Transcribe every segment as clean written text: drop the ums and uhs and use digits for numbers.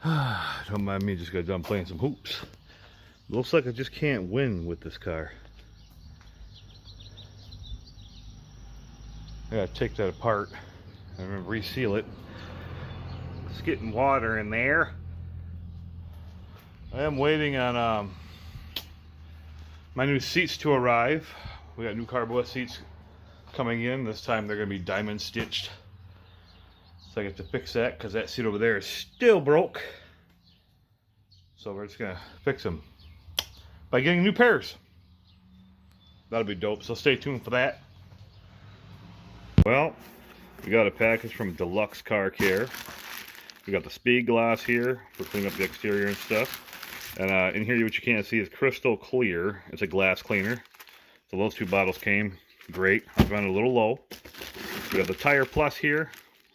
Don't mind me, just got done playing some hoops. Looks like I just can't win with this car. I gotta take that apart and reseal it. It's getting water in there. I am waiting on my new seats to arrive. We got new Corbeau seats coming in. This time they're gonna be diamond stitched. So I get to fix that because that seat over there is still broke. So we're just gonna fix them by getting new pairs. That'll be dope, so stay tuned for that. Well, we got a package from Deluxe Car Care. We got the speed glass here for cleaning up the exterior and stuff. And in here, what you can't see is crystal clear. It's a glass cleaner. So those two bottles came. Great. I was running a little low. We got the Tire Plus here.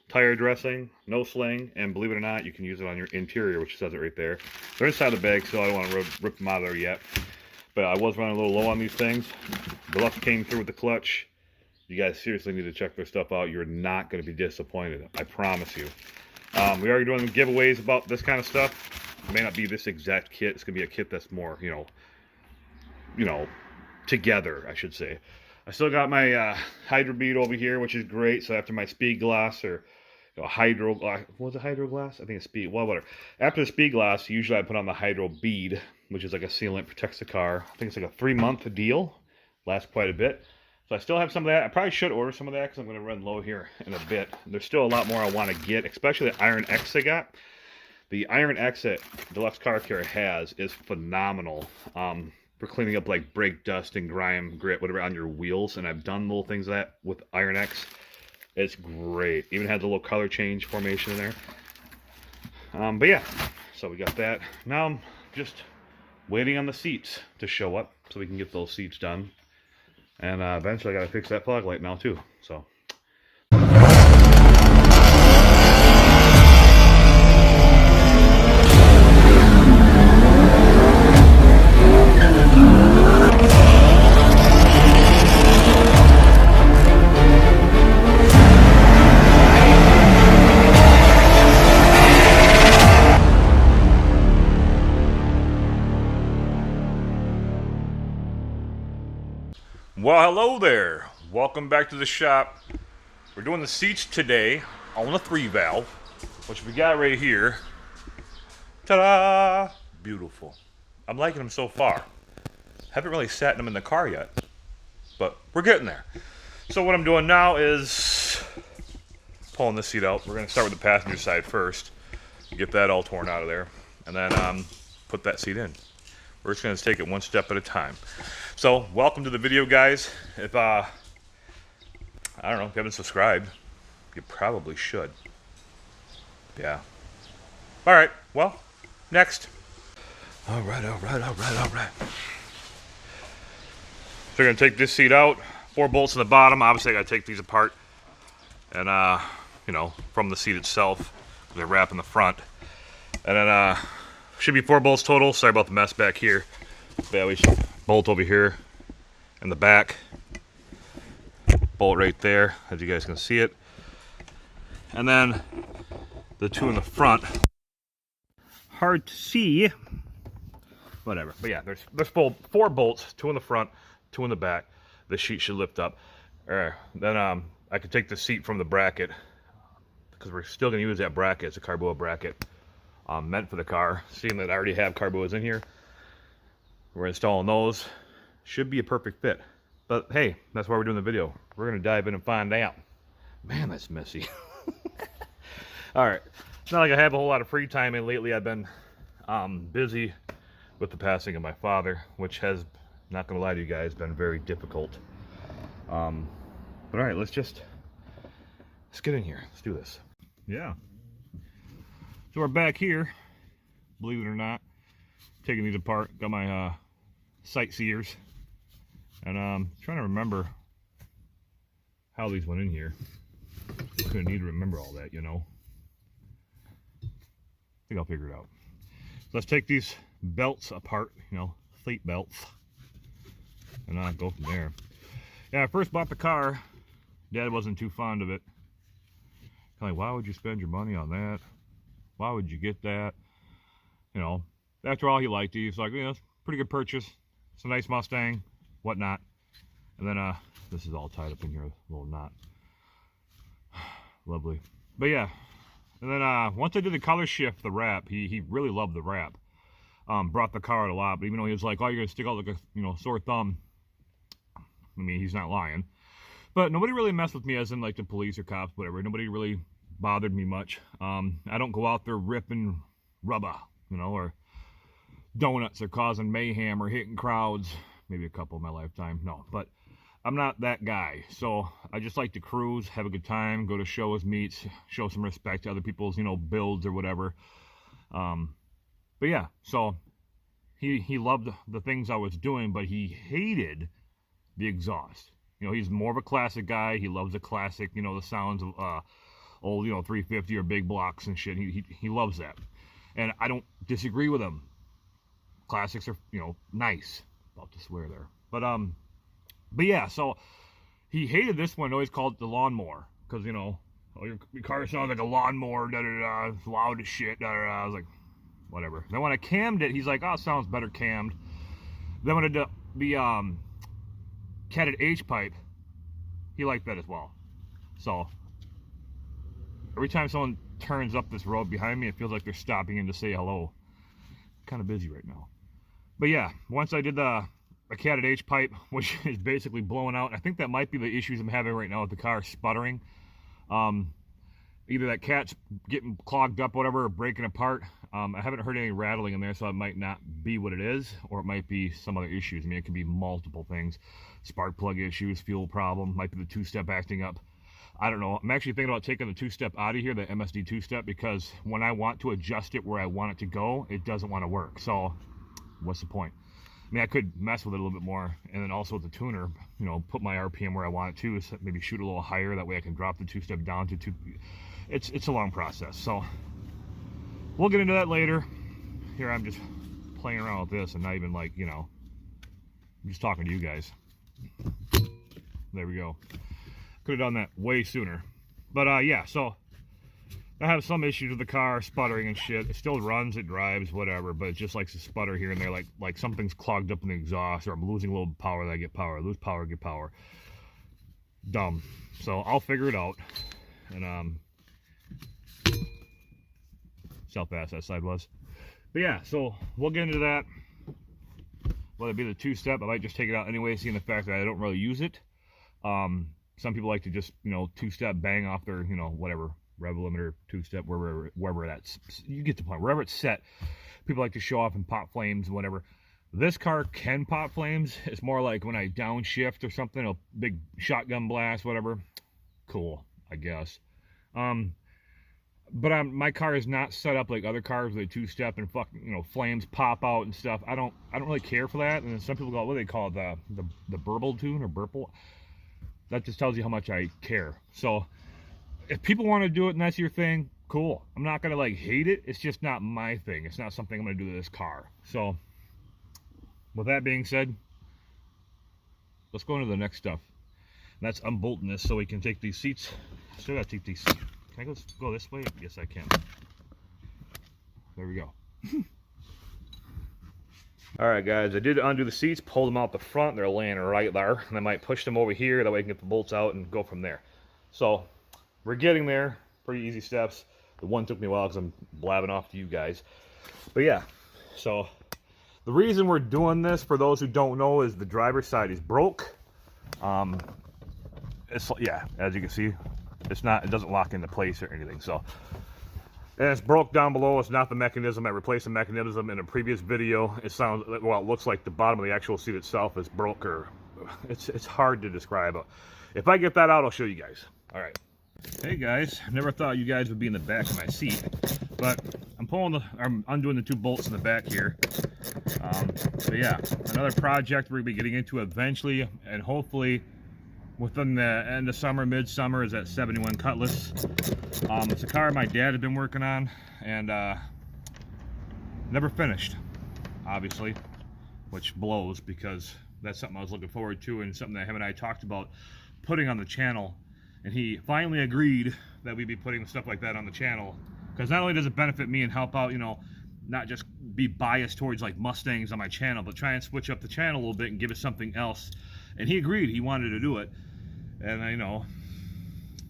Tire dressing, no sling, and believe it or not, you can use it on your interior, which says it right there. They're inside the bag, so I don't want to rip them out of there yet. But I was running a little low on these things. Deluxe came through with the clutch. You guys seriously need to check their stuff out. You're not going to be disappointed. I promise you. We are doing giveaways about this kind of stuff. It may not be this exact kit. It's going to be a kit that's more, you know, together, I should say. I still got my Hydro bead over here, which is great. So after my speed glass or Hydro, what was it, Hydro glass? I think it's speed, well, whatever. After the speed glass, usually I put on the Hydro bead, which is like a sealant, protects the car. I think it's like a 3-month deal. Lasts quite a bit. So I still have some of that. I probably should order some of that because I'm going to run low here in a bit. There's still a lot more I want to get, especially the Iron X I got. The Iron X that Deluxe Car Care has is phenomenal for cleaning up like brake dust and grime, grit, whatever on your wheels. And I've done little things like that with Iron X. It's great. Even has a little color change formation in there. But yeah, so we got that. Now I'm just waiting on the seats to show up so we can get those seats done. And eventually I gotta fix that fog light now too. So. Well, hello there. Welcome back to the shop. We're doing the seats today on the 3-valve, which we got right here. Ta-da! Beautiful. I'm liking them so far. Haven't really sat in them in the car yet, but we're getting there. So what I'm doing now is pulling this seat out. We're going to start with the passenger side first, get that all torn out of there, and then put that seat in. We're just going to take it one step at a time. So, welcome to the video, guys. If, I don't know, if you haven't subscribed, you probably should. Yeah. Alright, well, next. Alright. So we're going to take this seat out. 4 bolts in the bottom. Obviously, I got to take these apart. And, you know, from the seat itself. They're wrapping the front. And then, should be 4 bolts total. Sorry about the mess back here. Yeah, we should bolt over here in the back. Bolt right there, as you guys can see it. And then the 2 in the front. Hard to see. Whatever. But yeah, there's 4 bolts, 2 in the front, 2 in the back. The sheet should lift up. Then I could take the seat from the bracket because we're still going to use that bracket. It's a Corbeau bracket. Meant for the car. Seeing that I already have Corbeau's in here, we're installing those. Should be a perfect fit. But hey, that's why we're doing the video. We're going to dive in and find out. Man, that's messy. Alright, it's not like I have a whole lot of free time, and lately I've been busy with the passing of my father, which has, not going to lie to you guys, been very difficult. But alright, let's get in here. Let's do this. Yeah. So we're back here, believe it or not, taking these apart. Got my sightseers, and trying to remember how these went in here. I'm gonna need to remember all that, you know. I think I'll figure it out. So let's take these belts apart, you know, fleet belts, and go from there. Yeah, I first bought the car. Dad wasn't too fond of it. Kind of like, why would you spend your money on that? Why would you get that? you know, after all, he liked it. He's like, yeah, it's a pretty good purchase. It's a nice Mustang, whatnot. And then, this is all tied up in here, a little knot. Lovely. But yeah, and then once I did the color shift, the wrap, he really loved the wrap. Brought the car out a lot, but even though he was like, oh, you're gonna stick out like a, you know, sore thumb. I mean, he's not lying. But nobody really messed with me, as in like the police or cops, whatever. Nobody really bothered me much. I don't go out there ripping rubber, you know, or donuts or causing mayhem or hitting crowds. Maybe a couple in my lifetime. No, but I'm not that guy. So I just like to cruise, have a good time, go to shows, meets, show some respect to other people's, you know, builds or whatever. But yeah, so he loved the things I was doing, but he hated the exhaust. You know, he's more of a classic guy. He loves the classic, you know, the sounds of old, you know, 350 or big blocks and shit. He loves that. And I don't disagree with him. Classics are, you know, nice. About to swear there. But yeah, so he hated this one. Always called it the lawnmower. Because, you know, oh, your car sounds like a lawnmower, da-da-da, it's loud as shit, da-da-da. I was like, whatever. Then when I cammed it, he's like, oh, it sounds better cammed. Then when I did the catted H pipe, he liked that as well. So every time someone turns up this road behind me, it feels like they're stopping in to say hello. Kind of busy right now. But yeah, once I did the catted H pipe, which is basically blowing out, I think that might be the issues I'm having right now with the car sputtering. Either that cat's getting clogged up, whatever, or breaking apart. I haven't heard any rattling in there, so it might not be what it is, or it might be some other issues. I mean, it could be multiple things. Spark plug issues, fuel problem, might be the two-step acting up. I don't know. I'm actually thinking about taking the two-step out of here, the MSD two-step, because when I want to adjust it where I want it to go, it doesn't want to work. So what's the point? I mean, I could mess with it a little bit more, and then also with the tuner, you know, put my RPM where I want it to, so maybe shoot a little higher. That way I can drop the two-step down to two. It's a long process, so we'll get into that later. Here I'm just playing around with this and not even like, you know, I'm just talking to you guys. There we go. Could have done that way sooner. But yeah, so I have some issues with the car, sputtering and shit. It still runs, it drives, whatever, but it just likes to sputter here and there, like something's clogged up in the exhaust, or I'm losing a little power, that I get power, lose power, get power. Dumb. So I'll figure it out. And see how fast that side was. But yeah, so we'll get into that. Whether it be the two-step, I might just take it out anyway, seeing the fact that I don't really use it. Some people like to just, you know, two-step bang off their, you know, whatever, rev limiter, two-step, wherever that's, you get the point, wherever it's set. People like to show off and pop flames, whatever. This car can pop flames. It's more like when I downshift or something, a big shotgun blast, whatever. Cool, I guess. But my car is not set up like other cars with a two-step and fucking, you know, flames pop out and stuff. I don't really care for that. And then some people go, what do they call it, the burble tune or burple? That just tells you how much I care. So if people want to do it and that's your thing, cool. I'm not gonna like hate it. It's just not my thing. It's not something I'm gonna do to this car. So with that being said, let's go into the next stuff. And that's unbolting this so we can take these seats. Still gotta take these seats. Can I go this way? Yes, I can. There we go. Alright guys, I did undo the seats, pulled them out the front. They're laying right there. And I might push them over here, that way I can get the bolts out and go from there. So, we're getting there. Pretty easy steps. The one took me a while because I'm blabbing off to you guys. But yeah, so the reason we're doing this, for those who don't know, is the driver's side is broke. It's, yeah, as you can see, it doesn't lock into place or anything. So, and it's broke down below. It's not the mechanism. I replaced the mechanism in a previous video. It sounds, well, it looks like the bottom of the actual seat itself is broke, or it's hard to describe. If I get that out, I'll show you guys. All right. Hey guys, never thought you guys would be in the back of my seat, but I'm undoing the two bolts in the back here. So yeah, another project we're gonna be getting into eventually, and hopefully within the end of summer, mid-summer, is that 71 Cutlass. It's a car my dad had been working on, and never finished, obviously, which blows because that's something I was looking forward to and something that him and I talked about putting on the channel. And he finally agreed that we'd be putting stuff like that on the channel, because not only does it benefit me and help out, you know, not just be biased towards like Mustangs on my channel, but try and switch up the channel a little bit and give it something else. And he agreed, he wanted to do it. And I know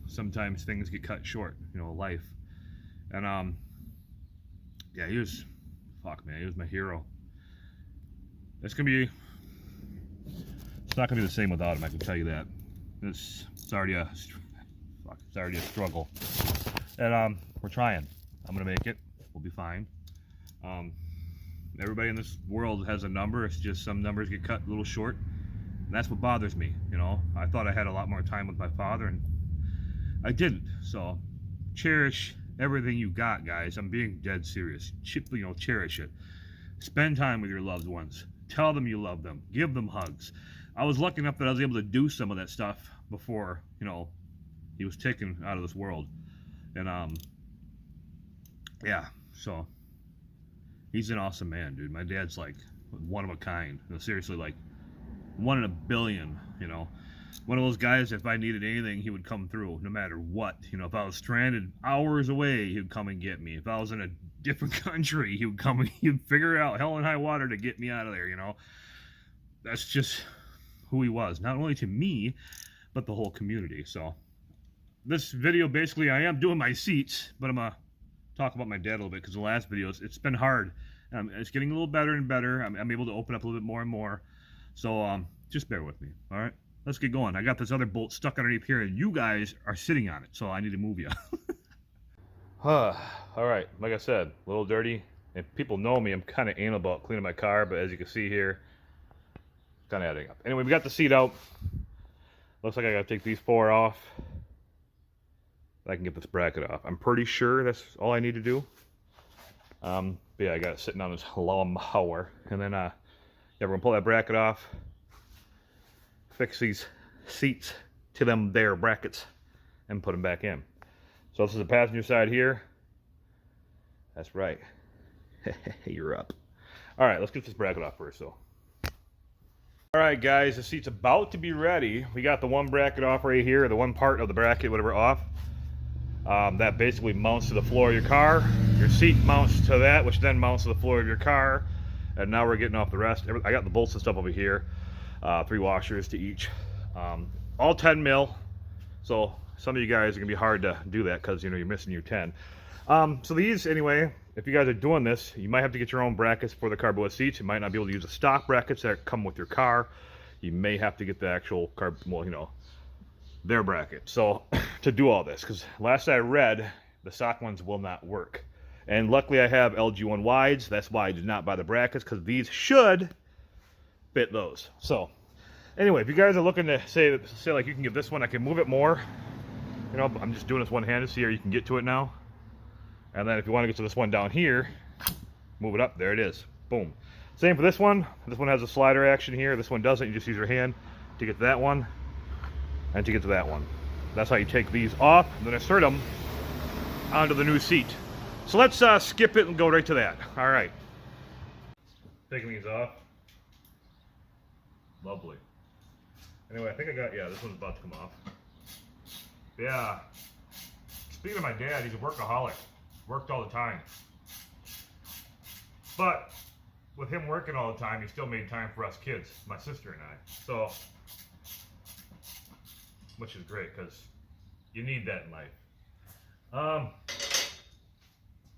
sometimes things get cut short, you know, life. And yeah, he was, fuck man, he was my hero. It's not gonna be the same without him, I can tell you that. It's already a struggle. And we're trying. I'm gonna make it. We'll be fine. Everybody in this world has a number. It's just some numbers get cut a little short, and that's what bothers me. You know, I thought I had a lot more time with my father, and I didn't. So cherish everything you got, guys. I'm being dead serious. You know, cherish it. Spend time with your loved ones. Tell them you love them. Give them hugs. I was lucky enough that I was able to do some of that stuff before, you know, he was taken out of this world. And yeah, so he's an awesome man, dude. My dad's like one of a kind. You know, seriously, like 1 in a billion, you know. One of those guys, if I needed anything, he would come through, no matter what. You know, if I was stranded hours away, he would come and get me. If I was in a different country, he would come and he'd figure out hell and high water to get me out of there, you know. That's just who he was, not only to me, but the whole community. So this video, basically, I am doing my seats, but I'm going to talk about my dad a little bit, because the last videos, it's been hard. It's getting a little better and better. I'm able to open up a little bit more and more. So just bear with me, all right? Let's get going. I got this other bolt stuck underneath here, and you guys are sitting on it, so I need to move you. All right, like I said, a little dirty. And people know me, I'm kind of anal about cleaning my car, but as you can see here, kind of adding up. Anyway, we got the seat out. Looks like I got to take these 4 off. I can get this bracket off. I'm pretty sure that's all I need to do. But yeah, I got it sitting on this lawnmower. And then, yeah, we're going to pull that bracket off. Fix these seats to them there brackets. And put them back in. So this is the passenger side here. That's right. You're up. Alright, let's get this bracket off first, though. Alright guys, the seat's about to be ready. We got the one bracket off right here, the one part of the bracket, whatever, off. That basically mounts to the floor of your car. Your seat mounts to that, which then mounts to the floor of your car. And now we're getting off the rest. I got the bolts and stuff over here. 3 washers to each. All 10 mil. So some of you guys are going to be hard to do that because, you know, you're missing your 10. So these, anyway, if you guys are doing this, you might have to get your own brackets for the Corbeau seats. You might not be able to use the stock brackets that come with your car. You may have to get the actual well, you know, their bracket. So to do all this, because last I read, the stock ones will not work. And luckily I have LG1 wides. That's why I did not buy the brackets, because these should fit those. So anyway, if you guys are looking to say like you can get this one, I can move it more. You know, I'm just doing this one-handed, see how you can get to it now. And then if you want to get to this one down here, move it up. There it is. Boom. Same for this one. This one has a slider action here. This one doesn't. You just use your hand to get to that one and to get to that one. That's how you take these off and then insert them onto the new seat. So let's skip it and go right to that. All right. Taking these off. Lovely. Anyway, I think I got, yeah, this one's about to come off. Yeah. Speaking of my dad, he's a workaholic. Worked all the time. But with him working all the time, he still made time for us kids, my sister and I. So, which is great, because you need that in life. I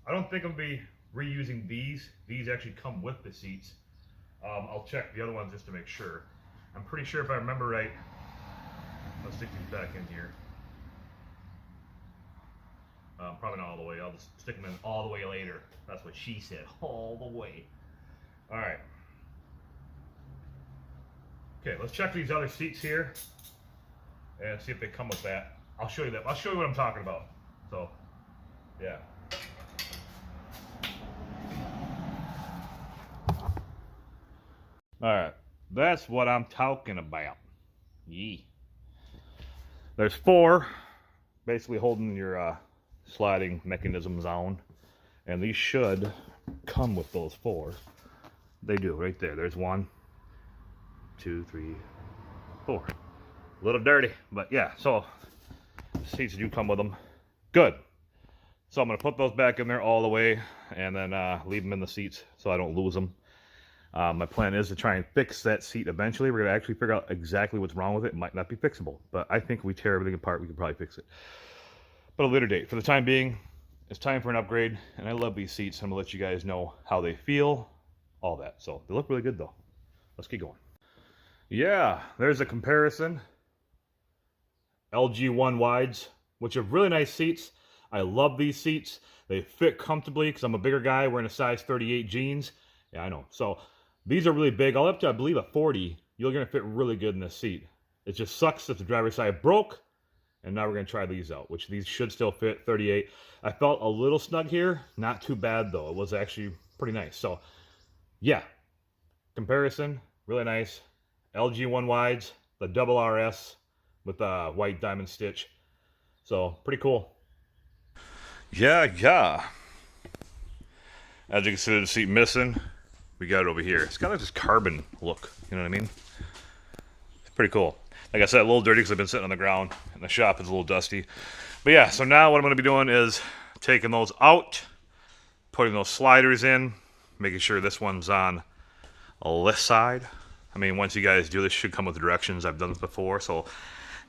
don't think I'll be reusing these. These actually come with the seats. I'll check the other ones just to make sure. I'm pretty sure if I remember right, let's stick these back in here. Probably not all the way. I'll just stick them in all the way later. That's what she said. All the way. All right. Okay, let's check these other seats here and see if they come with that. I'll show you that. I'll show you what I'm talking about. So, yeah. All right. That's what I'm talking about. Yee. There's 4 basically holding your sliding mechanisms on, and these should come with those 4. They do, right there. There's 1, 2, 3, 4. A little dirty, but yeah, so seats do come with them. Good. So I'm going to put those back in there all the way and then leave them in the seats so I don't lose them. My plan is to try and fix that seat eventually. We're going to actually figure out exactly what's wrong with it. It might not be fixable, but I think if we tear everything apart, we can probably fix it. But a later date. For the time being, it's time for an upgrade, and I love these seats. I'm going to let you guys know how they feel, all that. So they look really good, though. Let's keep going. Yeah, there's a comparison. LG1 wides, which are really nice seats. I love these seats. They fit comfortably because I'm a bigger guy wearing a size 38 jeans. Yeah, I know. So these are really big. All up to, I believe, a 40. You're going to fit really good in this seat. It just sucks that the driver's side broke. And now we're going to try these out, which these should still fit 38. I felt a little snug here. Not too bad, though. It was actually pretty nice. So, yeah. Comparison, really nice. LG1 wides, the double RS with the white diamond stitch. So, pretty cool. Yeah. As you can see, the seat missing. We got it over here. It's got like this carbon look. You know what I mean? It's pretty cool. Like I said, a little dirty because I've been sitting on the ground, and the shop is a little dusty. But yeah, so now what I'm going to be doing is taking those out, putting those sliders in, making sure this one's on this side. I mean, once you guys do this, should come with directions. I've done this before, so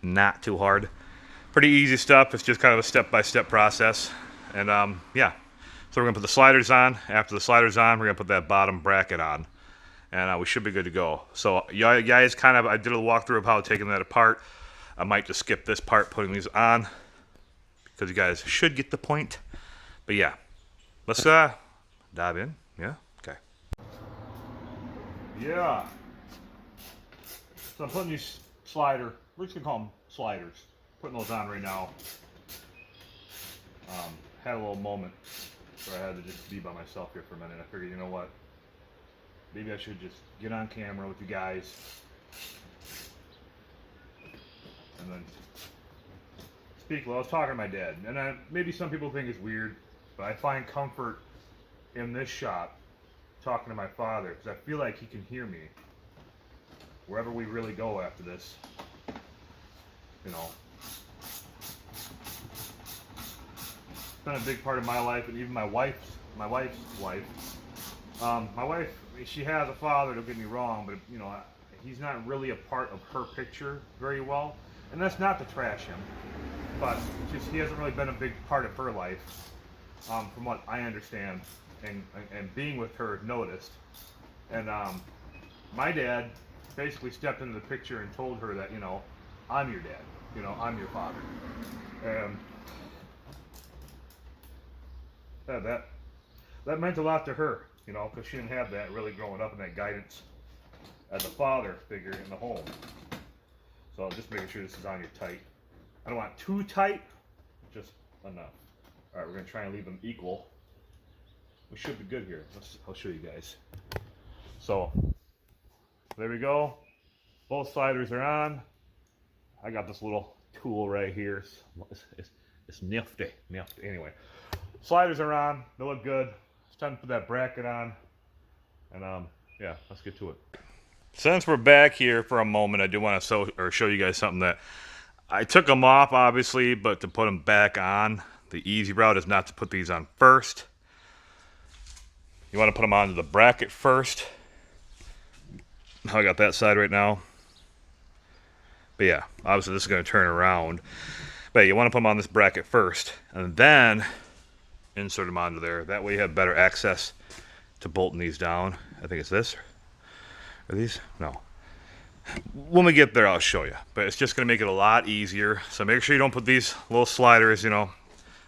not too hard. Pretty easy stuff. It's just kind of a step-by-step process. And yeah, so we're going to put the sliders on. After the sliders on, we're going to put that bottom bracket on. And we should be good to go. So you guys I did a walkthrough of how taking that apart. I might just skip this part, putting these on, because you guys should get the point. But yeah, let's dive in. Yeah, okay. Yeah. So I'm putting these we're just gonna call them sliders. Putting those on right now. Had a little moment where I had to just be by myself here for a minute. I figured, you know what? Maybe I should just get on camera with you guys and then speak. Well, I was talking to my dad, and maybe some people think it's weird, but I find comfort in this shop talking to my father because I feel like he can hear me wherever we really go after this. You know, it's been a big part of my life, and even my wife's life. My wife, she has a father, don't get me wrong, but you know, he's not really a part of her picture very well. And that's not to trash him, but just he hasn't really been a big part of her life, from what I understand, and being with her noticed. And my dad basically stepped into the picture and told her that, you know, I'm your dad, you know, I'm your father. And that meant a lot to her. You know, because she didn't have that really growing up, and that guidance as a father figure in the home. So I'm just making sure this is on your tight. I don't want too tight, just enough. All right, we're going to try and leave them equal. We should be good here. I'll show you guys. So there we go. Both sliders are on. I got this little tool right here. It's nifty. Anyway, sliders are on. They look good. Time to put that bracket on, and yeah, let's get to it. Since we're back here for a moment, I do want to show you guys something that I took them off, obviously, but to put them back on, the easy route is not to put these on first. You want to put them onto the bracket first. I got that side right now, but yeah, obviously this is going to turn around. But you want to put them on this bracket first, and then insert them onto there. That way you have better access to bolting these down. I think it's this. Are these? No. When we get there, I'll show you. But it's just going to make it a lot easier. So make sure you don't put these little sliders, you know,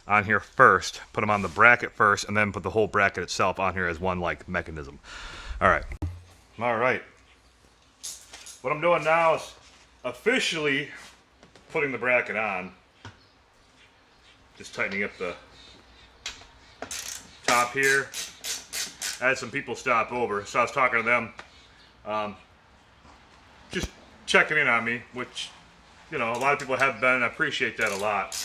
on here first. Put them on the bracket first, and then put the whole bracket itself on here as one, like, mechanism. All right. What I'm doing now is officially putting the bracket on. Just tightening up the top here. I had some people stop over, so I was talking to them, just checking in on me, which, you know, a lot of people have been. I appreciate that a lot.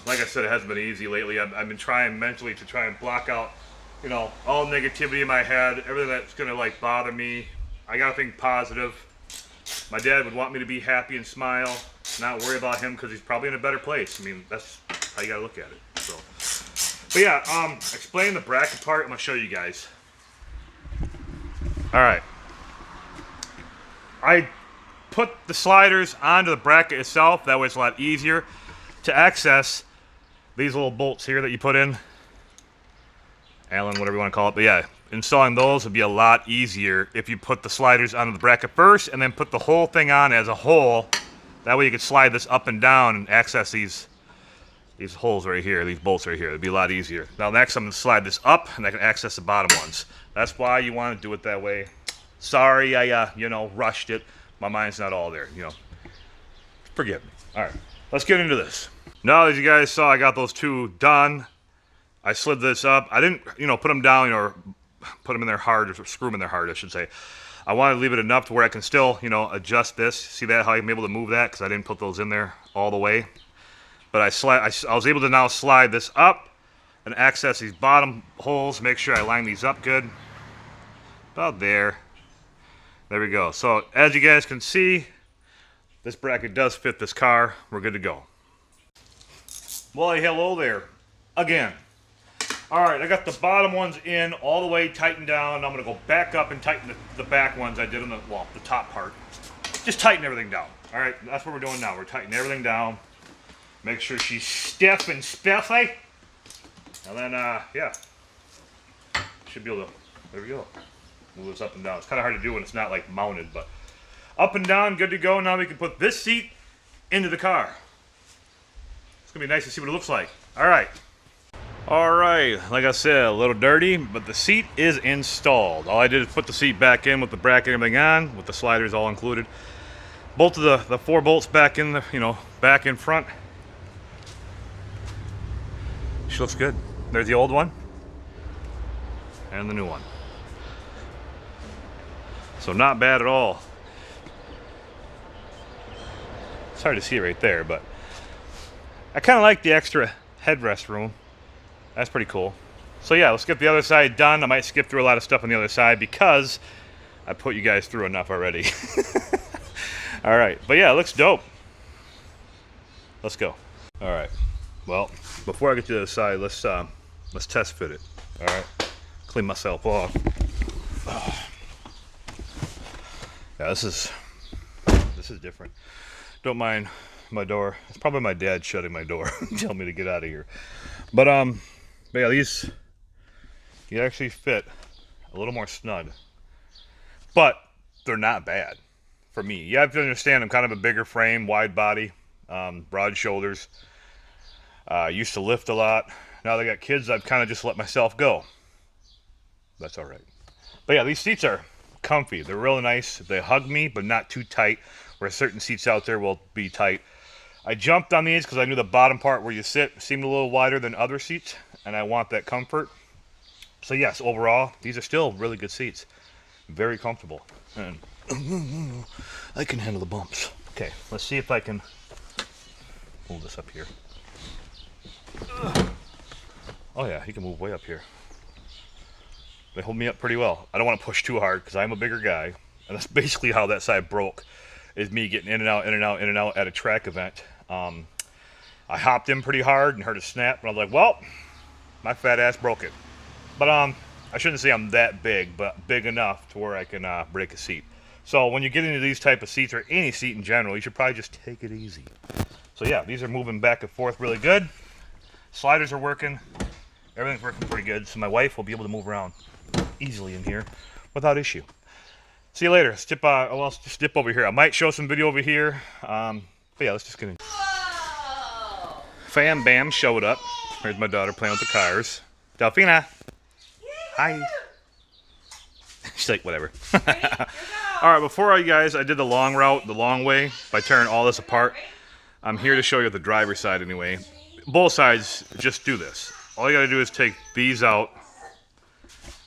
Like I said, it hasn't been easy lately. I've been trying mentally to try and block out, you know, all negativity in my head, everything that's gonna like bother me. I gotta think positive. My dad would want me to be happy and smile, not worry about him because he's probably in a better place. I mean, that's how you gotta look at it. So But yeah, explain the bracket part. I'm gonna show you guys. All right. I put the sliders onto the bracket itself. That way it's a lot easier to access these little bolts here that you put in. Allen, whatever you want to call it. But yeah, installing those would be a lot easier if you put the sliders onto the bracket first and then put the whole thing on as a whole. That way you could slide this up and down and access these holes right here, these bolts right here. It'd be a lot easier. Now next I'm going to slide this up and I can access the bottom ones. That's why you want to do it that way. Sorry I, rushed it. My mind's not all there, Forgive me. All right, let's get into this. Now, as you guys saw, I got those two done. I slid this up. I didn't, put them down or put them in there hard, or screw them in there hard, I should say. I want to leave it enough to where I can still, adjust this. See that, how I'm able to move that? Because I didn't put those in there all the way. But I was able to now slide this up and access these bottom holes. Make sure I line these up good. About there. There we go. So, as you guys can see, this bracket does fit this car. We're good to go. Well, hello there. Again. Alright, I got the bottom ones in, all the way tightened down. I'm going to go back up and tighten the back ones I did on the top part. Just tighten everything down. Alright, that's what we're doing now. We're tightening everything down. Make sure she's stiff and spiffy. And then, yeah. Should be able to, there we go. Move this up and down. It's kind of hard to do when it's not like mounted, but up and down, good to go. Now we can put this seat into the car. It's going to be nice to see what it looks like. Alright. Alright, like I said, a little dirty, but the seat is installed. All I did is put the seat back in with the bracket and everything on, with the sliders all included. Bolted the 4 bolts back in the, back in front. She looks good. There's the old one. And the new one. So not bad at all. It's hard to see right there, but I kind of like the extra headrest room. That's pretty cool. So yeah, let's get the other side done. I might skip through a lot of stuff on the other side because I put you guys through enough already. All right, but yeah, it looks dope. Let's go. All right. Well, before I get to the other side, let's test fit it. All right. Clean myself off. Yeah, this is different. Don't mind my door. It's probably my dad shutting my door, telling me to get out of here. But yeah, these actually fit a little more snug, but they're not bad for me. You have to understand, I'm kind of a bigger frame, wide body, broad shoulders. Used to lift a lot. Now that I got kids, I've kind of just let myself go. That's all right. But yeah, these seats are comfy. They're really nice. They hug me, but not too tight, where certain seats out there will be tight. I jumped on these because I knew the bottom part where you sit seemed a little wider than other seats, and I want that comfort. So yes, overall, these are still really good seats. Very comfortable. And I can handle the bumps. Okay, let's see if I can move this up here. Oh yeah, he can move way up here. They hold me up pretty well. I don't want to push too hard because I'm a bigger guy. And that's basically how that side broke, is me getting in and out, in and out, in and out at a track event. I hopped in pretty hard and heard a snap, and I was like, well, my fat ass broke it. But I shouldn't say I'm that big, but big enough to where I can break a seat. So when you get into these type of seats, or any seat in general, you should probably just take it easy. So yeah, these are moving back and forth really good. Sliders are working. Everything's working pretty good, so my wife will be able to move around easily in here without issue. See you later. Let's just dip over here. I might show some video over here. But yeah, let's just get in. Whoa. Fam Bam showed up. Here's my daughter playing with the cars. Delphina. Hi. She's like, whatever. Alright, before you guys, I did the long route, the long way, by tearing all this apart. I'm here to show you the driver's side anyway. Both sides, just do this. All you gotta do is take these out,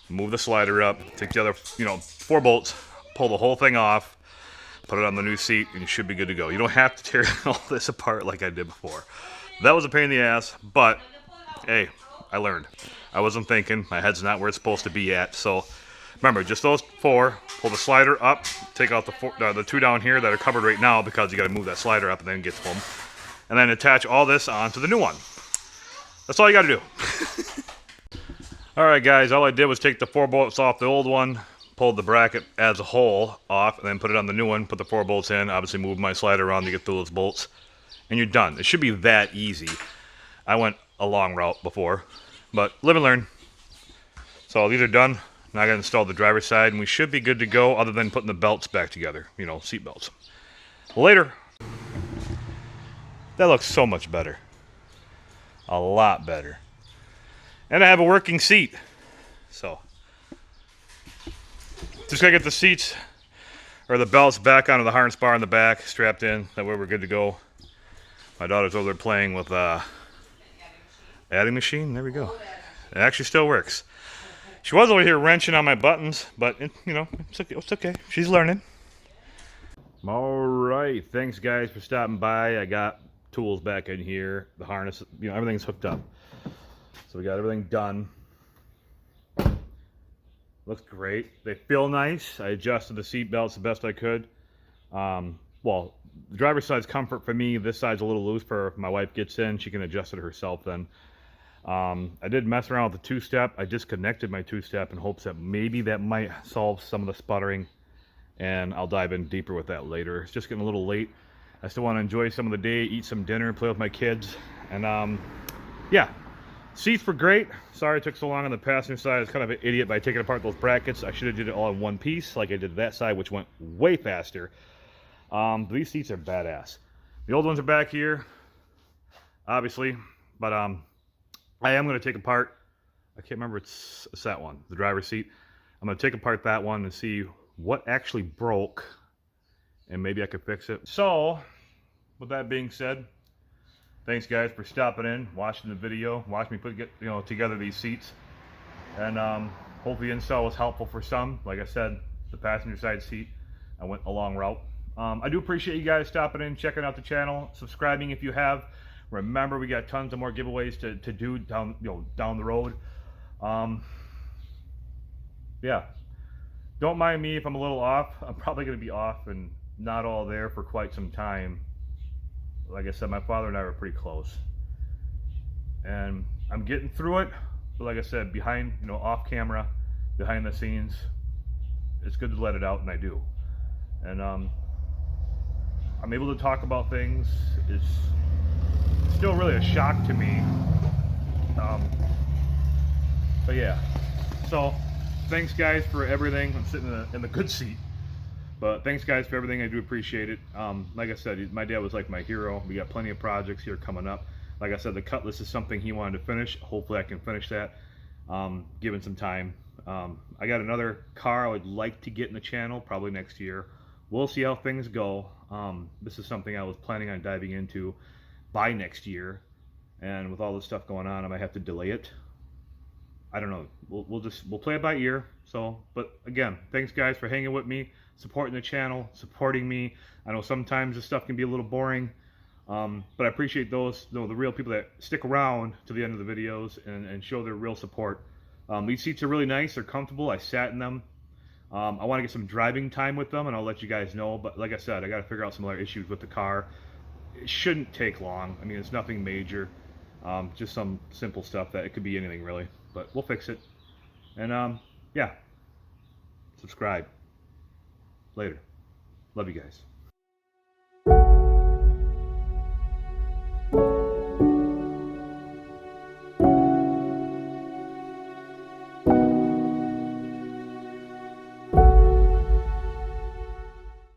move the slider up, take the other, 4 bolts, pull the whole thing off, put it on the new seat, and you should be good to go. You don't have to tear all this apart like I did before. That was a pain in the ass, but hey, I learned. I wasn't thinking. My head's not where it's supposed to be at. So remember, just those 4. Pull the slider up, take out the 2 down here that are covered right now because you got to move that slider up and then get to them. And then attach all this onto the new one. That's all you got to do. Alright guys, all I did was take the 4 bolts off the old one, pulled the bracket as a whole off, and then put it on the new one, put the 4 bolts in, obviously moved my slider around to get through those bolts, and you're done. It should be that easy. I went a long route before, but live and learn. So these are done. Now I gotta install the driver's side, and we should be good to go other than putting the belts back together, you know, seat belts. Later. That looks so much better. A lot better. And I have a working seat. So, just gotta get the seats or the belts back onto the harness bar in the back, strapped in. That way we're good to go. My daughter's over there playing with adding machine. There we go. It actually still works. She was over here wrenching on my buttons, but you know, it's okay. She's learning. All right, thanks guys for stopping by. I got tools back in here, the harness, you know, everything's hooked up. So we got everything done. Looks great. They feel nice. I adjusted the seat belts the best I could. Well, the driver's side's comfort for me. This side's a little loose for if my wife gets in. She can adjust it herself then. I did mess around with the two-step. I disconnected my two-step in hopes that maybe that might solve some of the sputtering. And I'll dive in deeper with that later. It's just getting a little late. I still want to enjoy some of the day, eat some dinner, play with my kids. And yeah, seats were great. Sorry it took so long on the passenger side. I was kind of an idiot by taking apart those brackets. I should have did it all in one piece like I did that side, which went way faster. These seats are badass. The old ones are back here, obviously. But I am going to take apart, I can't remember, it's that one, the driver's seat. I'm going to take apart that one and see what actually broke, and maybe I could fix it. So, with that being said, thanks guys for stopping in, watching the video, watch me put together these seats, and hopefully the install was helpful for some. Like I said, the passenger side seat, I went a long route. I do appreciate you guys stopping in, checking out the channel, subscribing if you have. Remember, we got tons of more giveaways to do down the road. Yeah. Don't mind me if I'm a little off. I'm probably going to be off and not all there for quite some time. Like I said, my father and I were pretty close. And I'm getting through it. But like I said, behind, off camera, behind the scenes, it's good to let it out, and I do. And I'm able to talk about things. It's still really a shock to me. But yeah. So, thanks guys for everything. I'm sitting in the good seat, but thanks guys for everything. I do appreciate it. Like I said, my dad was like my hero. We got plenty of projects here coming up. Like I said, the Cutlass is something he wanted to finish. Hopefully I can finish that, given some time. I got another car I would like to get in the channel probably next year. We'll see how things go. This is something I was planning on diving into by next year, and with all this stuff going on, I might have to delay it. I don't know. We'll play it by ear. So, but again, thanks guys for hanging with me, supporting the channel, supporting me. I know sometimes this stuff can be a little boring, but I appreciate those, the real people that stick around to the end of the videos and show their real support. These seats are really nice. They're comfortable. I sat in them. I want to get some driving time with them, and I'll let you guys know. But like I said, I got to figure out some other issues with the car. It shouldn't take long. I mean, it's nothing major. Just some simple stuff that it could be anything really. But we'll fix it. And yeah, subscribe. Later. Love you guys.